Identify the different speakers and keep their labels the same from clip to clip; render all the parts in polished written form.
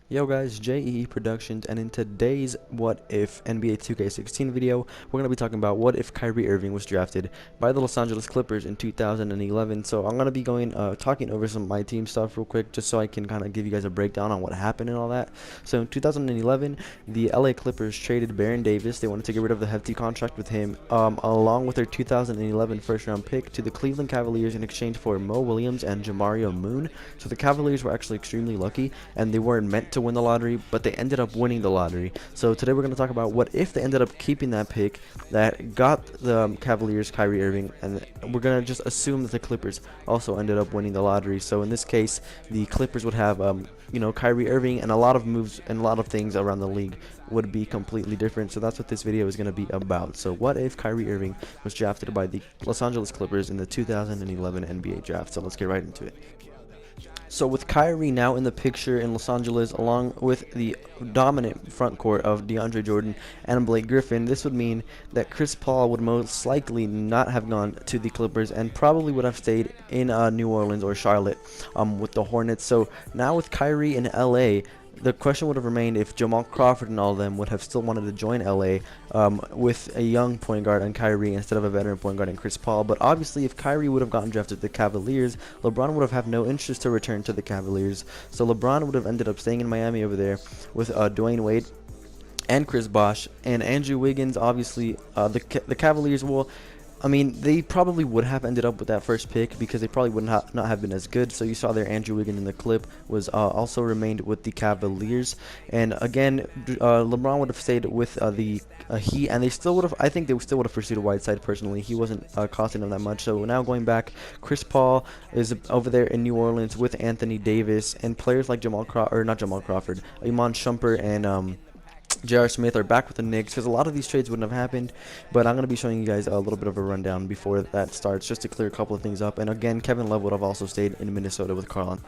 Speaker 1: Yo guys, J.E.E Productions, and in today's What If NBA 2K16 video, we're going to be talking about what if Kyrie Irving was drafted by the Los Angeles Clippers in 2011. So I'm going to be talking over some of my team stuff real quick, just so I can kind of give you guys a breakdown on what happened and all that. So in 2011, the LA Clippers traded Baron Davis. They wanted to get rid of the hefty contract with him, along with their 2011 first-round pick, to the Cleveland Cavaliers in exchange for Mo Williams and Jamario Moon. So the Cavaliers were actually extremely lucky, and they weren't meant to win the lottery, but they ended up winning the lottery. So today we're going to talk about what if they ended up keeping that pick that got the Cavaliers Kyrie Irving, and we're going to just assume that the Clippers also ended up winning the lottery. So in this case, the Clippers would have Kyrie Irving, and a lot of moves and a lot of things around the league would be completely different. So that's what this video is going to be about. So what if Kyrie Irving was drafted by the Los Angeles Clippers in the 2011 NBA draft? So let's get right into it. So with Kyrie now in the picture in Los Angeles, along with the dominant front court of DeAndre Jordan and Blake Griffin, this would mean that Chris Paul would most likely not have gone to the Clippers and probably would have stayed in New Orleans or Charlotte with the Hornets. So now with Kyrie in LA, the question would have remained if Jamal Crawford and all of them would have still wanted to join LA with a young point guard and Kyrie instead of a veteran point guard and Chris Paul. But obviously, if Kyrie would have gotten drafted to the Cavaliers, LeBron would have had no interest to return to the Cavaliers. So LeBron would have ended up staying in Miami over there with Dwayne Wade and Chris Bosh and Andrew Wiggins. Obviously, the Cavaliers will. I mean, they probably would have ended up with that first pick because they probably would not have been as good. So you saw there Andrew Wiggins in the clip was also remained with the Cavaliers. And again, LeBron would have stayed with the Heat, and they still would have. I think they still would have pursued a Whiteside personally. He wasn't costing them that much. So now going back, Chris Paul is over there in New Orleans with Anthony Davis, and players like Iman Shumpert and J.R. Smith are back with the Knicks, because a lot of these trades wouldn't have happened. But I'm going to be showing you guys a little bit of a rundown before that starts, just to clear a couple of things up. And again, Kevin Love would have also stayed in Minnesota with Carl.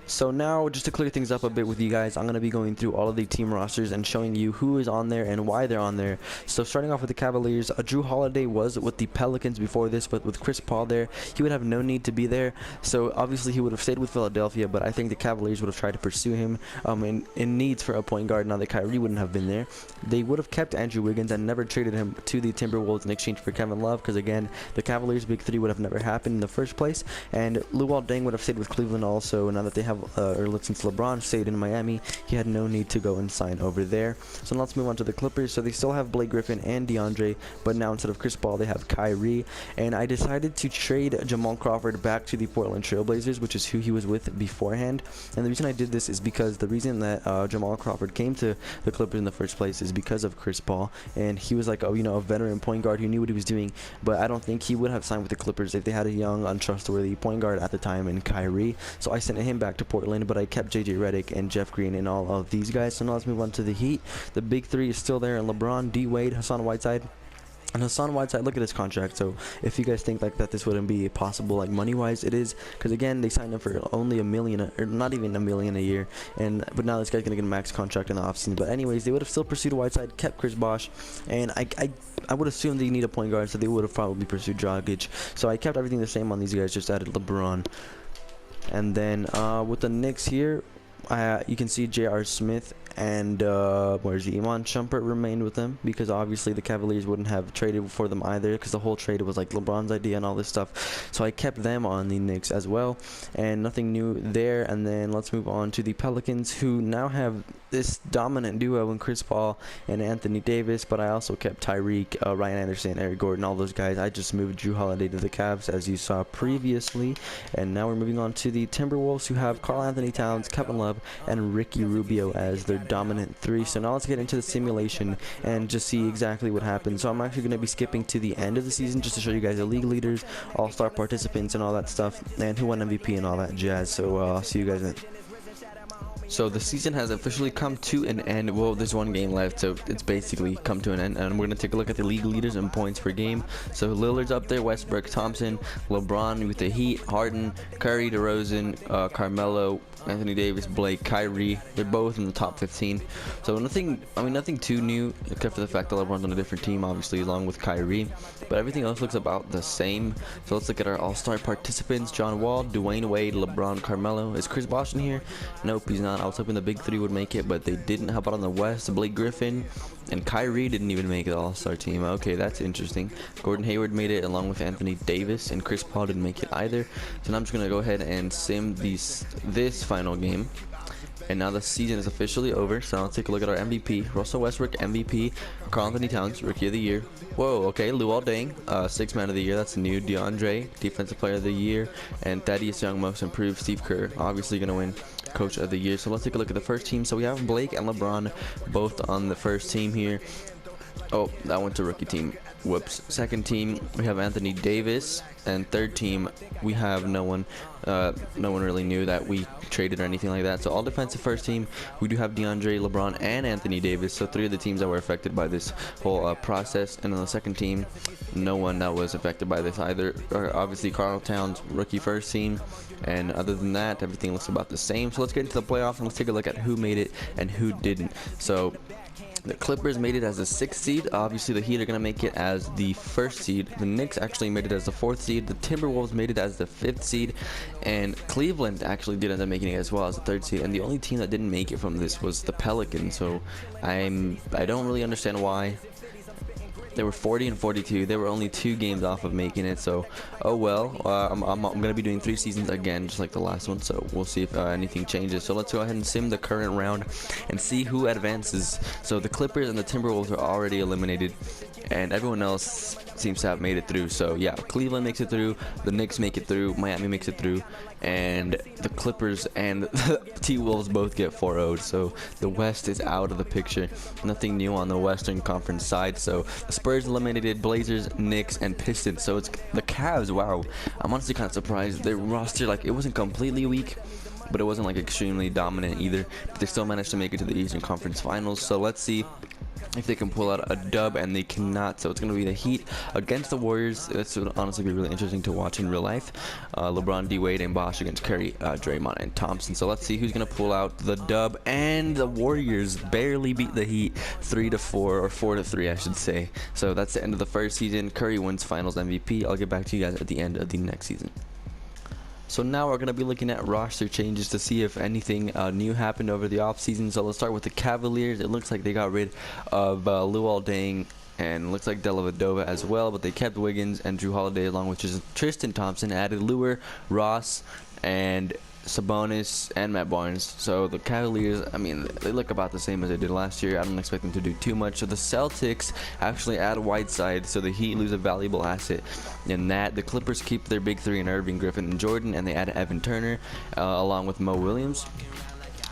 Speaker 1: So now, just to clear things up a bit with you guys, I'm going to be going through all of the team rosters and showing you who is on there and why they're on there. So starting off with the Cavaliers, Drew Holiday was with the Pelicans before this, but with Chris Paul there, he would have no need to be there. So obviously he would have stayed with Philadelphia, but I think the Cavaliers would have tried to pursue him in needs for a point guard now that Kyrie wouldn't have been there. They would have kept Andrew Wiggins and never traded him to the Timberwolves in exchange for Kevin Love, because again, the Cavaliers' big three would have never happened in the first place. And Luol Deng would have stayed with Cleveland also, now that they have since LeBron stayed in Miami, he had no need to go and sign over there. So now let's move on to the Clippers. So they still have Blake Griffin and DeAndre, but now instead of Chris Paul, they have Kyrie. And I decided to trade Jamal Crawford back to the Portland Trailblazers, which is who he was with beforehand. And the reason I did this is because the reason that Jamal Crawford came to the Clippers in the first place is because of Chris Paul. And he was like a veteran point guard who knew what he was doing. But I don't think he would have signed with the Clippers if they had a young, untrustworthy point guard at the time in Kyrie. So I sent him back to Portland, but I kept J.J. Redick and Jeff Green and all of these guys. So now let's move on to the Heat. The big three is still there, and LeBron, D. Wade, Hassan Whiteside. And Hassan Whiteside, look at his contract. So if you guys think like that this wouldn't be possible, like money-wise, it is, because again, they signed him for only $1 million, or not even $1 million a year. But now this guy's gonna get a max contract in the offseason. But anyways, they would have still pursued Whiteside, kept Chris Bosh, and I would assume they need a point guard, so they would have probably pursued Dragic. So I kept everything the same on these guys, just added LeBron. And then with the Knicks here, you can see J.R. Smith and where's he? Iman Shumpert remained with them, because obviously the Cavaliers wouldn't have traded for them either, because the whole trade was like LeBron's idea and all this stuff. So I kept them on the Knicks as well, and nothing new there. And then let's move on to the Pelicans, who now have this dominant duo in Chris Paul and Anthony Davis, but I also kept Tyreek, Ryan Anderson, Eric Gordon, all those guys. I just moved Drew Holiday to the Cavs, as you saw previously. And now we're moving on to the Timberwolves, who have Karl Anthony Towns, Kevin Love, and Ricky Rubio as their dominant three. So now let's get into the simulation and just see exactly what happens. So I'm actually going to be skipping to the end of the season just to show you guys the league leaders, all-star participants, and all that stuff, and who won MVP and all that jazz. So I'll see you guys then. So the season has officially come to an end. Well, there's one game left, so it's basically come to an end. And we're going to take a look at the league leaders and points per game. So Lillard's up there, Westbrook, Thompson, LeBron with the Heat, Harden, Curry, DeRozan, Carmelo, Anthony Davis, Blake, Kyrie. They're both in the top 15. So nothing too new, except for the fact that LeBron's on a different team, obviously, along with Kyrie. But everything else looks about the same. So let's look at our all-star participants. John Wall, Dwayne Wade, LeBron, Carmelo. Is Chris Bosh in here? Nope, he's not. LeBron. I was hoping the big three would make it, but they didn't. How about on the West? Blake Griffin and Kyrie didn't even make the All-Star team. Okay, that's interesting. Gordon Hayward made it along with Anthony Davis, and Chris Paul didn't make it either. So now I'm just going to go ahead and sim this final game. And now the season is officially over, so let's take a look at our MVP. Russell Westbrook, MVP. Karl Anthony Towns, Rookie of the Year. Whoa, okay, Luol Deng, Sixth Man of the Year, that's new. DeAndre, Defensive Player of the Year. And Thaddeus Young, Most Improved. Steve Kerr, obviously going to win Coach of the Year. So let's take a look at the first team. So we have Blake and LeBron both on the first team here. Oh, that went to rookie team. Whoops. Second team, we have Anthony Davis, and third team, we have no one really knew that we traded or anything like that. So all defensive first team, we do have DeAndre, LeBron, and Anthony Davis. So three of the teams that were affected by this whole process. And on the second team, no one that was affected by this either. Obviously, Karl Towns, rookie first team. And other than that, everything looks about the same. So let's get into the playoffs and let's take a look at who made it and who didn't. So the Clippers made it as the 6th seed. Obviously, the Heat are going to make it as the 1st seed. The Knicks actually made it as the 4th seed. The Timberwolves made it as the 5th seed. And Cleveland actually did end up making it as well as the 3rd seed. And the only team that didn't make it from this was the Pelicans. So I don't really understand why. They were 40 and 42. They were only 2 games off of making it. So, oh well. I'm going to be doing 3 seasons again, just like the last one. So we'll see if anything changes. So let's go ahead and sim the current round and see who advances. So the Clippers and the Timberwolves are already eliminated, and everyone else seems to have made it through. So yeah, Cleveland makes it through, the Knicks make it through, Miami makes it through, and the Clippers and the T-Wolves both get 4-0'd. So the West is out of the picture. Nothing new on the Western Conference side. So the Spurs eliminated, Blazers, Knicks, and Pistons. So it's the Cavs. Wow, I'm honestly kind of surprised. Their roster, like, it wasn't completely weak, but it wasn't like extremely dominant either. But they still managed to make it to the Eastern Conference Finals. So let's see if they can pull out a dub, and they cannot. So it's going to be the Heat against the Warriors. This would honestly be really interesting to watch in real life. LeBron, D-Wade, and Bosh against Curry, Draymond, and Thompson. So let's see who's going to pull out the dub. And the Warriors barely beat the Heat 3-4, or 4-3, I should say. So that's the end of the first season. Curry wins Finals MVP. I'll get back to you guys at the end of the next season. So now we're going to be looking at roster changes to see if anything new happened over the offseason. So let's start with the Cavaliers. It looks like they got rid of Luol Deng, and looks like Dellavedova as well, but they kept Wiggins and Drew Holiday along with Tristan Thompson, added Lure, Ross, and Sabonis, and Matt Barnes. So the Cavaliers, I mean, they look about the same as they did last year. I don't expect them to do too much. So the Celtics actually add Whiteside, so the Heat lose a valuable asset in that. The Clippers keep their big three in Irving, Griffin, and Jordan, and they add Evan Turner along with Mo Williams.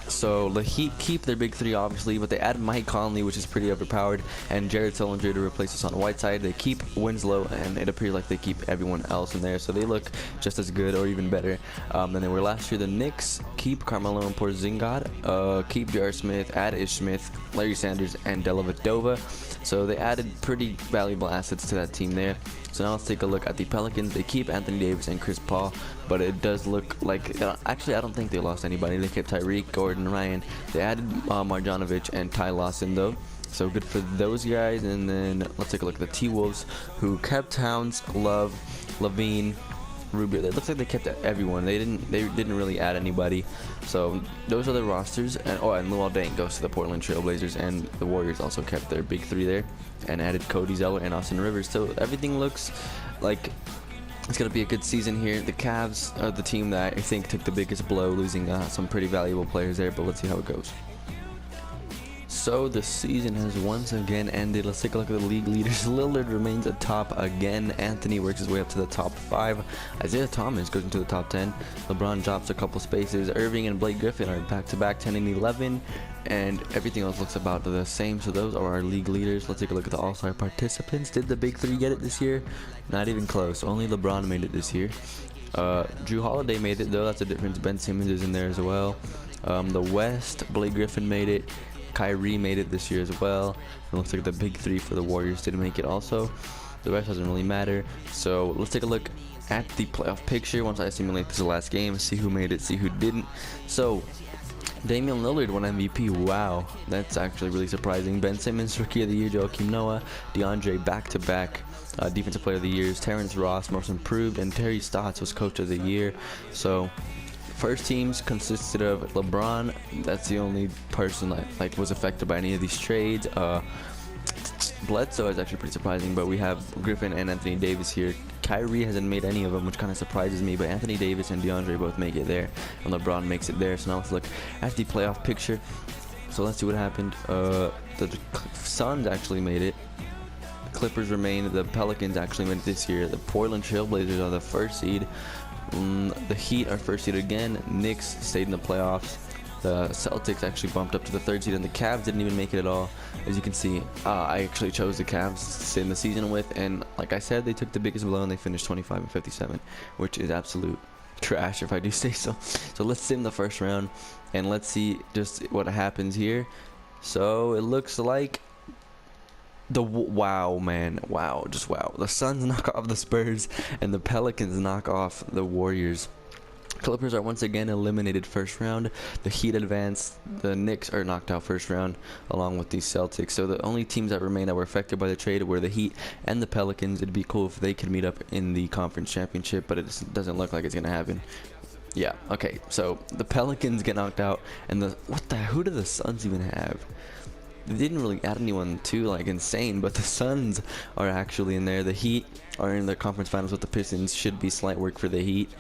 Speaker 1: So the Heat keep their big three, obviously, but they add Mike Conley, which is pretty overpowered, and Jared Sullinger to replace us on Whiteside. They keep Winslow, and it appears like they keep everyone else in there, so they look just as good or even better than they were last year. The Knicks keep Carmelo and Porzingis, keep J.R. Smith, add Ish Smith, Larry Sanders, and Dellavedova. So they added pretty valuable assets to that team there. So now let's take a look at the Pelicans. They keep Anthony Davis and Chris Paul, but it does look like, actually I don't think they lost anybody. They kept Tyreek, Gordon, Ryan. They added Marjanovic and Ty Lawson though, so good for those guys. And then let's take a look at the T-Wolves, who kept Towns, Love, Levine, Rubio. It looks like they kept everyone. They didn't really add anybody. So those are the rosters. And Luol Deng goes to the Portland Trail Blazers, and the Warriors also kept their big three there and added Cody Zeller and Austin Rivers. So everything looks like it's going to be a good season here. The Cavs are the team that I think took the biggest blow, losing some pretty valuable players there, but let's see how it goes. So the season has once again ended. Let's take a look at the league leaders. Lillard remains atop again. Anthony works his way up to the top 5. Isaiah Thomas goes into the top 10. LeBron drops a couple spaces. Irving and Blake Griffin are back-to-back 10 and 11. And everything else looks about the same. So those are our league leaders. Let's take a look at the All-Star participants. Did the big three get it this year? Not even close. Only LeBron made it this year. Drew Holiday made it though. That's a difference. Ben Simmons is in there as well. The West, Blake Griffin made it. Kyrie made it this year as well. It looks like the big three for the Warriors didn't make it also. The rest doesn't really matter. So let's take a look at the playoff picture once I simulate this last game, see who made it, see who didn't. So Damian Lillard won MVP. Wow, that's actually really surprising. Ben Simmons, Rookie of the Year. Joakim Noah, DeAndre back-to-back Defensive Player of the Years. Terrence Ross, Most Improved, and Terry Stotts was Coach of the Year. So first teams consisted of LeBron. That's the only person that was affected by any of these trades. Bledsoe is actually pretty surprising, but we have Griffin and Anthony Davis here. Kyrie hasn't made any of them, which kind of surprises me, but Anthony Davis and DeAndre both make it there, and LeBron makes it there. So now let's look at the playoff picture. So let's see what happened. The Suns actually made it. The Clippers remain. The Pelicans actually made it this year. The Portland Trailblazers are the first seed. The Heat are first seed again. Knicks stayed in the playoffs. The Celtics actually bumped up to the third seed, and the Cavs didn't even make it at all. As you can see, I actually chose the Cavs to stay in the season with, and like I said, they took the biggest blow and they finished 25-57, which is absolute trash if I do say so. So let's sim the first round, and let's see just what happens here. So it looks like wow, just wow. The Suns knock off the Spurs, and the Pelicans knock off the Warriors. Clippers are once again eliminated first round. The Heat advance. The Knicks are knocked out first round along with the Celtics. So the only teams that remain that were affected by the trade were the Heat and the Pelicans. It'd be cool if they could meet up in the conference championship, but it doesn't look like it's gonna happen. Yeah, okay, so the Pelicans get knocked out, and who do the Suns even have? They didn't really add anyone too insane, but the Suns are actually in there. The Heat are in the conference finals with the Pistons. Should be slight work for the Heat.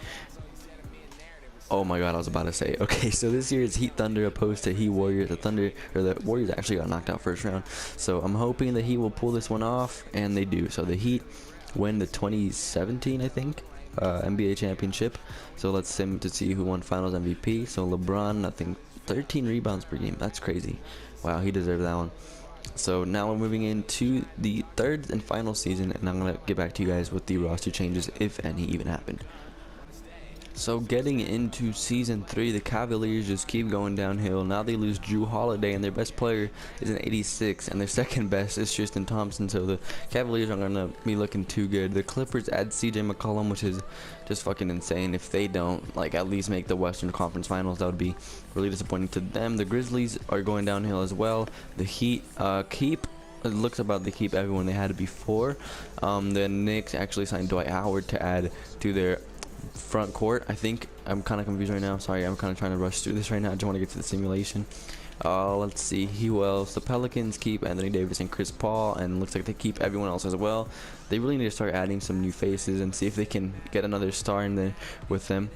Speaker 1: Oh my god, I was about to say. Okay, so this year is Heat Thunder opposed to Heat Warriors. The Warriors actually got knocked out first round. So I'm hoping the Heat will pull this one off, and they do. So the Heat win the 2017, I think, NBA championship. So let's sim to see who won Finals MVP. So LeBron, I think 13 rebounds per game. That's crazy. Wow, he deserved that one. So now we're moving into the third and final season, and I'm gonna get back to you guys with the roster changes, if any even happened. So getting into season 3, the Cavaliers just keep going downhill. Now they lose Drew Holiday, and their best player is an 86, and their second best is Tristan Thompson. So the Cavaliers aren't gonna be looking too good. The Clippers add CJ McCollum, which is just fucking insane. If they don't at least make the Western Conference Finals, that would be really disappointing to them. The Grizzlies are going downhill as well. The Heat it looks about to keep everyone they had before. The Knicks actually signed Dwight Howard to add to their front court. I think I'm kind of confused right now. Sorry, I'm kind of trying to rush through this right now. I just want to get to the simulation. Let's see who else. The Pelicans keep Anthony Davis and Chris Paul, and looks like they keep everyone else as well. They really need to start adding some new faces and see if they can get another star in there with them.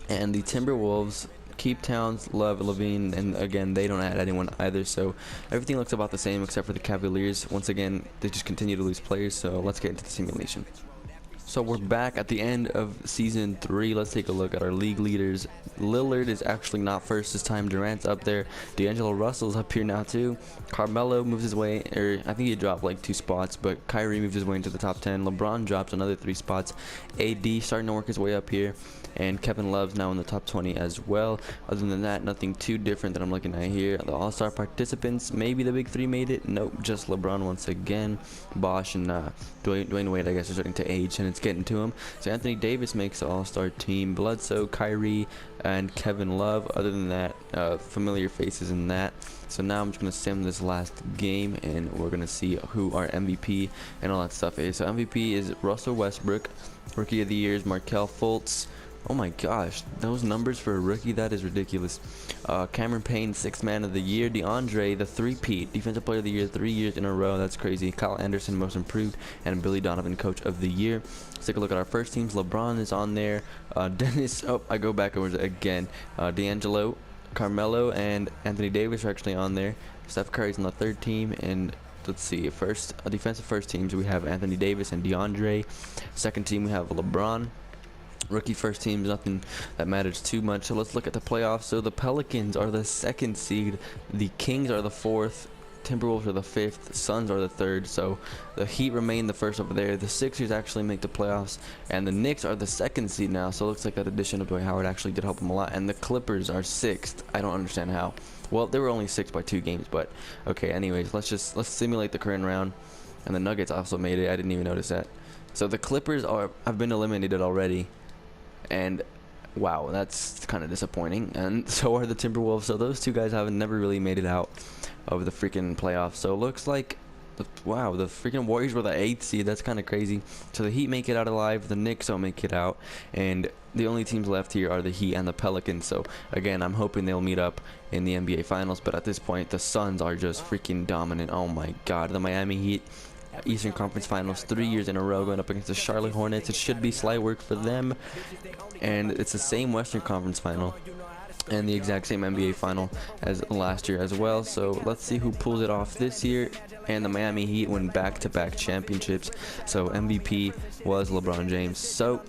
Speaker 1: And the Timberwolves keep Towns, Love, Levine, and again they don't add anyone either. So everything looks about the same except for the Cavaliers. Once again, they just continue to lose players. So let's get into the simulation. So we're back at the end of season 3. Let's take a look at our league leaders. Lillard is actually not first this time. Durant's up there. D'Angelo Russell's up here now too. Carmelo moves his way, or I think he dropped 2 spots, but Kyrie moves his way into the top 10. LeBron drops another 3 spots. AD starting to work his way up here, and Kevin Love's now in the top 20 as well. Other than that, nothing too different that I'm looking at here. The All-Star participants, maybe the big 3 made it. Nope, just LeBron once again. Bosh and Dwayne Wade, I guess, are starting to age, and it's getting to him. So Anthony Davis makes the All-Star team. Bledsoe, Kyrie, and Kevin Love. Other than that, familiar faces in that. So now I'm just going to sim this last game, and we're going to see who our MVP and all that stuff is. So MVP is Russell Westbrook. Rookie of the Year is Markelle Fultz. Oh my gosh, those numbers for a rookie, that is ridiculous. Cameron Payne, 6th man of the year. DeAndre, the 3-peat, defensive player of the year, 3 years in a row. That's crazy. Kyle Anderson, most improved, and Billy Donovan, coach of the year. Let's take a look at our first teams. LeBron is on there. Dennis, I go backwards again. D'Angelo, Carmelo, and Anthony Davis are actually on there. Steph Curry's on the 3rd team, and let's see, defensive first teams, we have Anthony Davis and DeAndre. Second team, we have LeBron. Rookie first team is nothing that matters too much. So let's look at the playoffs. So the Pelicans are the 2nd seed. The Kings are the 4th. Timberwolves are the 5th. Suns are the 3rd. So the Heat remain the 1st over there. The Sixers actually make the playoffs. And the Knicks are the 2nd seed now. So it looks like that addition of Dwight Howard actually did help them a lot. And the Clippers are 6th. I don't understand how. Well, they were only 6th by 2 games. But okay, anyways, let's simulate the current round. And the Nuggets also made it. I didn't even notice that. So the Clippers have been eliminated already. And wow, that's kind of disappointing. And so are the Timberwolves. So those 2 guys have never really made it out of the freaking playoffs. So it looks like the freaking Warriors were the 8th seed. That's kind of crazy. So the Heat make it out alive. The Knicks don't make it out. And the only teams left here are the Heat and the Pelicans. So again, I'm hoping they'll meet up in the NBA Finals. But at this point, the Suns are just freaking dominant. Oh my God, the Miami Heat, Eastern Conference Finals 3 years in a row, going up against the Charlotte Hornets. It should be slight work for them, and it's the same Western Conference Final and the exact same NBA final as last year as well. So let's see who pulls it off this year. And the Miami Heat win back-to-back championships, so MVP was LeBron James. So,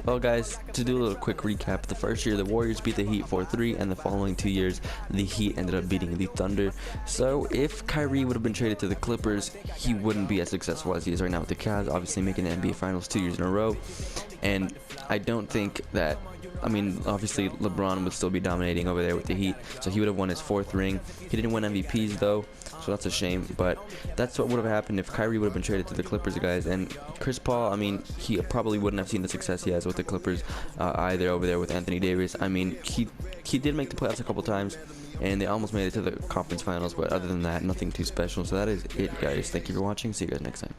Speaker 1: well guys, to do a little quick recap, the first year the Warriors beat the Heat 4-3, and the following 2 years the Heat ended up beating the Thunder. So if Kyrie would have been traded to the Clippers, he wouldn't be as successful as he is right now with the Cavs, obviously making the NBA Finals 2 years in a row. And I don't think that, I mean, obviously LeBron would still be dominating over there with the Heat, so he would have won his 4th ring. He didn't win MVPs though, so that's a shame. But that's what would have happened if Kyrie would have been traded to the Clippers, guys. And Chris Paul, I mean, he probably wouldn't have seen the success he has with the Clippers either over there with Anthony Davis. I mean, he did make the playoffs a couple times, and they almost made it to the conference finals, but other than that, nothing too special. So that is it, guys. Thank you for watching. See you guys next time.